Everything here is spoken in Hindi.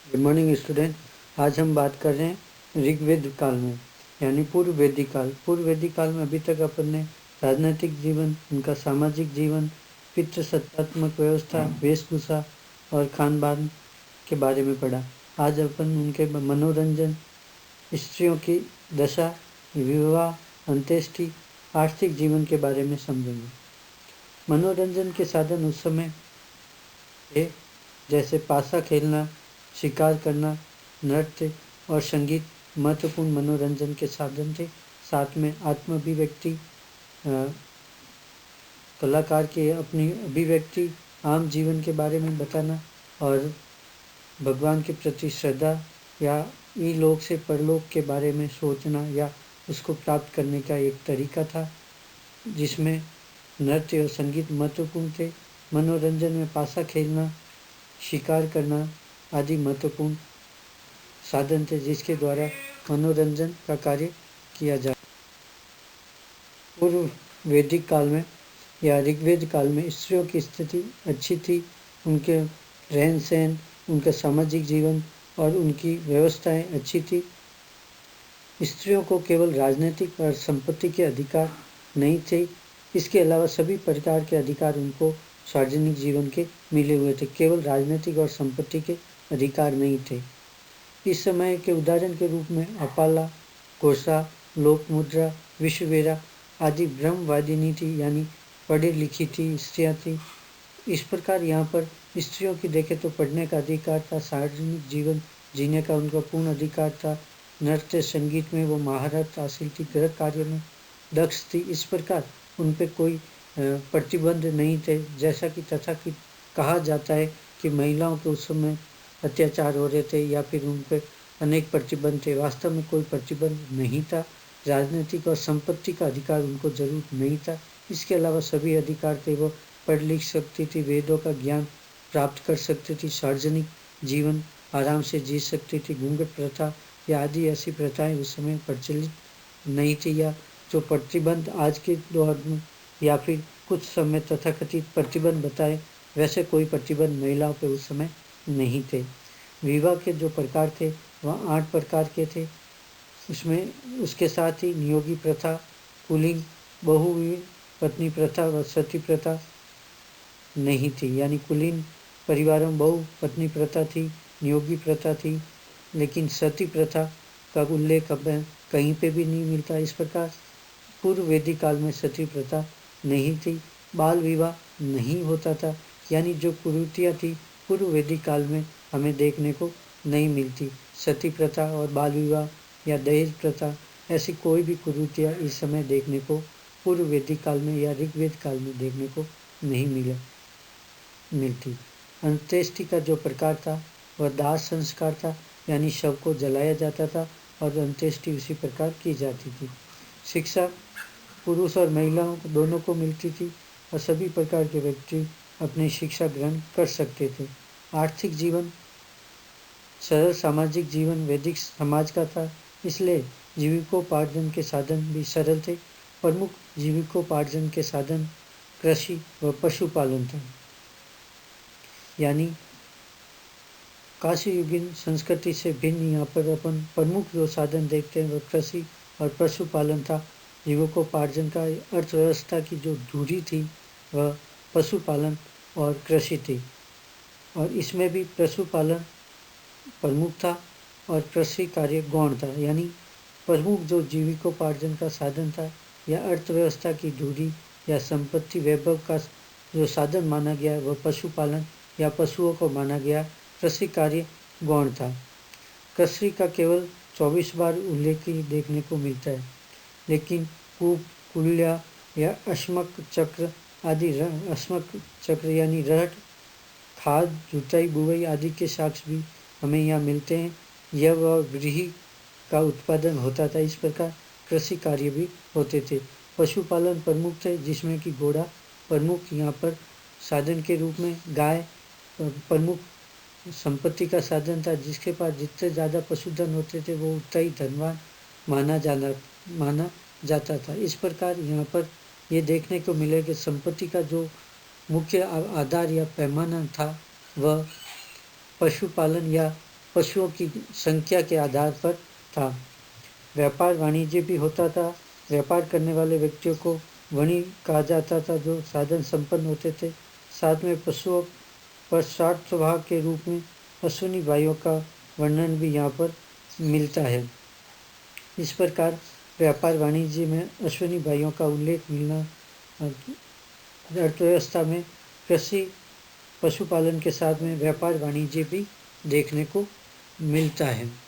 Good morning student. आज हम बात कर रहे हैं ऋग्वेद काल में, यानी पूर्व वैदिक काल। पूर्व वैदिक काल में अभी तक अपन ने राजनीतिक जीवन, उनका सामाजिक जीवन, पितृसत्तात्मक व्यवस्था, वेशभूषा और खान पान के बारे में पढ़ा। आज अपन उनके मनोरंजन, स्त्रियों की दशा, विवाह, अंत्येष्टि, आर्थिक जीवन के बारे में समझेंगे। मनोरंजन के साधन उस समय थे जैसे पासा खेलना, शिकार करना, नृत्य और संगीत महत्वपूर्ण मनोरंजन के साधन थे। साथ में आत्म अभिव्यक्ति, कलाकार के अपनी अभिव्यक्ति, आम जीवन के बारे में बताना और भगवान के प्रति श्रद्धा या इलोक से परलोक के बारे में सोचना या उसको प्राप्त करने का एक तरीका था, जिसमें नृत्य और संगीत महत्वपूर्ण थे। मनोरंजन में पासा खेलना, शिकार करना आदि महत्वपूर्ण साधन थे, जिसके द्वारा मनोरंजन का कार्य किया जाए। पूर्व वैदिक काल में या ऋग्वेद काल में स्त्रियों की स्थिति अच्छी थी। उनके रहन सहन, उनका सामाजिक जीवन और उनकी व्यवस्थाएं अच्छी थी। स्त्रियों को केवल राजनीतिक और संपत्ति के अधिकार नहीं थे, इसके अलावा सभी प्रकार के अधिकार उनको सार्वजनिक जीवन के मिले हुए थे। केवल राजनीतिक और संपत्ति के अधिकार नहीं थे। इस समय के उदाहरण के रूप में अपाला, कोसा, लोकमुद्रा, विश्ववेरा आदि ब्रह्मवादिनी थी, यानी पढ़ी लिखी थी स्त्रियाँ थी। इस प्रकार यहाँ पर स्त्रियों की देखें तो पढ़ने का अधिकार था, सार्वजनिक जीवन जीने का उनका पूर्ण अधिकार था, नृत्य संगीत में वो महारत हासिल थी, गृह कार्य में दक्ष थी। इस प्रकार उन पर कोई प्रतिबंध नहीं थे। जैसा कि तथाकथित कहा जाता है कि महिलाओं के उस समय अत्याचार हो रहे थे या फिर उन पर अनेक प्रतिबंध थे, वास्तव में कोई प्रतिबंध नहीं था। राजनीतिक और संपत्ति का अधिकार उनको जरूर नहीं था। इसके अलावा सभी अधिकार थे। वो पढ़ लिख सकती थी, वेदों का ज्ञान प्राप्त कर सकती थी, सार्वजनिक जीवन आराम से जी सकती थी। घूंघट प्रथा या आदि ऐसी प्रथाएं उस समय प्रचलित नहीं थी, या जो प्रतिबंध आज के दौर में या फिर कुछ समय तथाकथित प्रतिबंध बताए, वैसे कोई प्रतिबंध महिलाओं पर उस समय नहीं थे। विवाह के जो प्रकार थे वह 8 प्रकार के थे। उसमें उसके साथ ही नियोगी प्रथा, कुलीन, बहुपत्नी प्रथा व सती प्रथा नहीं थी, यानी कुलीन परिवारों में बहुपत्नी प्रथा थी, नियोगी प्रथा थी, लेकिन सती प्रथा का उल्लेख अब कहीं पे भी नहीं मिलता। इस प्रकार पूर्व वैदिक काल में सती प्रथा नहीं थी। बाल विवाह नहीं होता था, यानी जो कुरीतियाँ थी पूर्व वैदिक काल में हमें देखने को नहीं मिलती। सती प्रथा और बाल विवाह या दहेज प्रथा ऐसी कोई भी कुरीतियाँ इस समय देखने को पूर्व वैदिक काल में या ऋग्वेद काल में देखने को नहीं मिलती। अंत्येष्टि का जो प्रकार था वह दाह संस्कार था, यानी शव को जलाया जाता था और अंत्येष्टि उसी प्रकार की जाती थी। शिक्षा पुरुष और महिलाओं दोनों को मिलती थी और सभी प्रकार के व्यक्ति अपनी शिक्षा ग्रहण कर सकते थे। आर्थिक जीवन सरल सामाजिक जीवन वैदिक समाज का था, इसलिए जीविकोपार्जन के साधन भी सरल थे। प्रमुख जीविकोपार्जन के साधन कृषि व पशुपालन था, यानी काशी युगीन संस्कृति से भिन्न यहाँ पर अपन प्रमुख जो साधन देखते हैं वह कृषि और पशुपालन था। जीविकोपार्जन का अर्थव्यवस्था की जो धुरी थी वह पशुपालन और कृषि थी, और इसमें भी पशुपालन प्रमुख था और कृषि कार्य गौण था। यानी प्रमुख जो जीविकोपार्जन का साधन था या अर्थव्यवस्था की धुरी या संपत्ति वैभव का जो साधन माना गया वह पशुपालन या पशुओं को माना गया। कृषि कार्य गौण था। कृषि का केवल 24 बार उल्लेख देखने को मिलता है, लेकिन कूप, कुल्या या अश्मक चक्र आदि अश्मक चक्र यानी रहट, खाद, जुताई, बुवाई आदि के साक्ष्य भी हमें यहाँ मिलते हैं। यह वह व्रीहि का उत्पादन होता था। इस प्रकार कृषि कार्य भी होते थे। पशुपालन प्रमुख थे, जिसमें कि घोड़ा प्रमुख यहाँ पर साधन के रूप में, गाय प्रमुख संपत्ति का साधन था। जिसके पास जितने ज़्यादा पशुधन होते थे वो उतना ही धनवान माना जाता था। इस प्रकार यहाँ पर ये देखने को मिले कि संपत्ति का जो मुख्य आधार या पैमाना था वह पशुपालन या पशुओं की संख्या के आधार पर था। व्यापार वाणिज्य भी होता था। व्यापार करने वाले व्यक्तियों को वणिक कहा जाता था, जो साधन संपन्न होते थे। साथ में पशुओं पर स्वार्थ स्वभाव के रूप में अश्विनी भाइयों का वर्णन भी यहाँ पर मिलता है। इस प्रकार व्यापार वाणिज्य में अश्विनी भाइयों का उल्लेख मिलना अर्थव्यवस्था में कृषि पशुपालन के साथ में व्यापार वाणिज्य भी देखने को मिलता है।